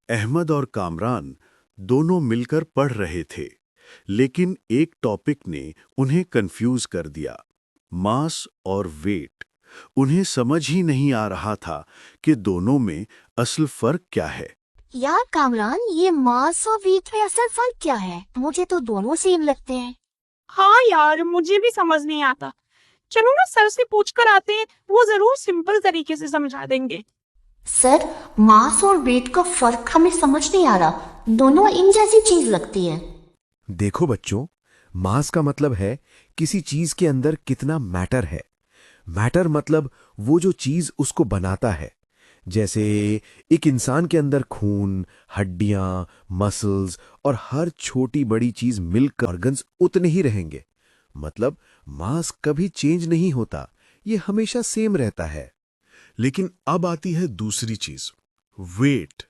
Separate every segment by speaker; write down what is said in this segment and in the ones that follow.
Speaker 1: अहमद और कामरान दोनों मिलकर पढ़ रहे थे, लेकिन एक टॉपिक ने उन्हें कंफ्यूज कर दिया, मास और वेट। उन्हें समझ ही नहीं आ रहा था कि दोनों में असल फर्क क्या है।
Speaker 2: यार कामरान, ये मास और वेट में असल फर्क क्या है? मुझे तो दोनों सेम लगते हैं।
Speaker 3: हाँ यार, मुझे भी समझ नहीं आता। चलो ना सर से पूछ कर आते हैं, वो जरूर सिंपल तरीके से समझा देंगे।
Speaker 2: सर, मास और वेट का फर्क हमें समझ नहीं आ रहा। दोनों एक जैसी चीज लगती है।
Speaker 4: देखो बच्चों, मास का मतलब है किसी चीज के अंदर कितना मैटर है। मैटर मतलब वो जो चीज उसको बनाता है। जैसे एक इंसान के अंदर खून, हड्डियां, मसल्स और हर छोटी बड़ी चीज मिलकर ऑर्गन्स उतने ही रहेंगे। मतलब मास कभी चेंज नहीं होता, ये हमेशा सेम रहता है।
Speaker 1: लेकिन अब आती है दूसरी चीज, वेट।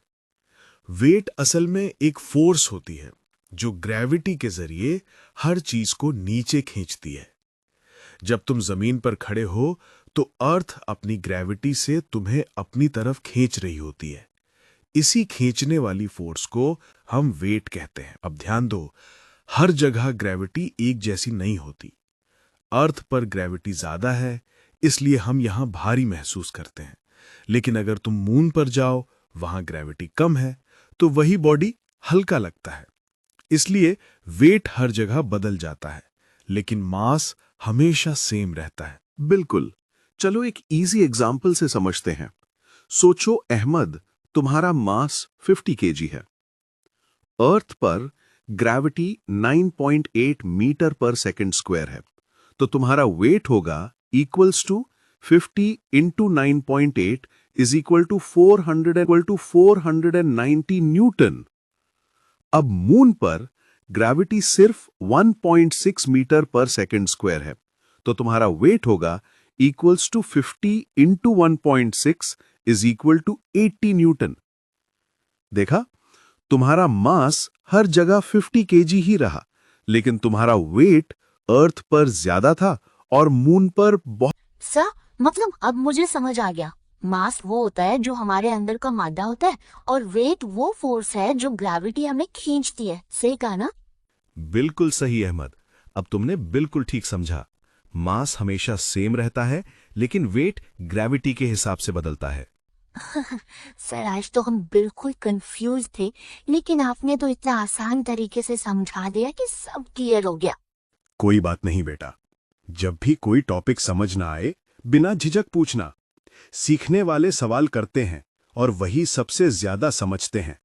Speaker 1: वेट असल में एक फोर्स होती है जो ग्रेविटी के जरिए हर चीज को नीचे खींचती है। जब तुम जमीन पर खड़े हो तो अर्थ अपनी ग्रेविटी से तुम्हें अपनी तरफ खींच रही होती है। इसी खींचने वाली फोर्स को हम वेट कहते हैं। अब ध्यान दो, हर जगह ग्रेविटी एक जैसी नहीं होती। अर्थ पर ग्रेविटी ज्यादा है, इसलिए हम यहां भारी महसूस करते हैं। लेकिन अगर तुम मून पर जाओ, वहां ग्रेविटी कम है, तो वही बॉडी हल्का लगता है। इसलिए वेट हर जगह बदल जाता है, लेकिन मास हमेशा सेम रहता है।
Speaker 5: बिल्कुल। चलो एक इजी एग्जाम्पल से समझते हैं। सोचो अहमद, तुम्हारा मास 50 केजी है। अर्थ पर gravity 9.8 metre per second square है, तो तुम्हारा वेट होगा equals to 50 into 9.8 is equal to 490 newton. अब मून पर ग्रेविटी सिर्फ 1.6 मीटर पर सेकंड स्क्वायर है, तो तुम्हारा वेट होगा equals to 50 into 1.6 is equal to 80 newton. देखा, तुम्हारा मास हर जगह 50 केजी ही रहा, लेकिन तुम्हारा वेट अर्थ पर ज्यादा था और मून पर बहुत।
Speaker 2: सर, मतलब अब मुझे समझ आ गया। मास वो होता है जो हमारे अंदर का मादा होता है, और वेट वो फोर्स है जो ग्रेविटी हमें खींचती है। सही कहा ना?
Speaker 4: बिल्कुल सही अहमद, अब तुमने बिल्कुल ठीक समझा। मास हमेशा सेम रहता है, लेकिन वेट ग्रेविटी के हिसाब से बदलता है।
Speaker 2: सर, आज तो हम बिल्कुल कंफ्यूज थे, लेकिन आपने तो इतना आसान तरीके से समझा दिया कि सब क्लियर हो गया।
Speaker 1: कोई बात नहीं बेटा, जब भी कोई टॉपिक समझ ना आए, बिना झिझक पूछना। सीखने वाले सवाल करते हैं और वही सबसे ज्यादा समझते हैं।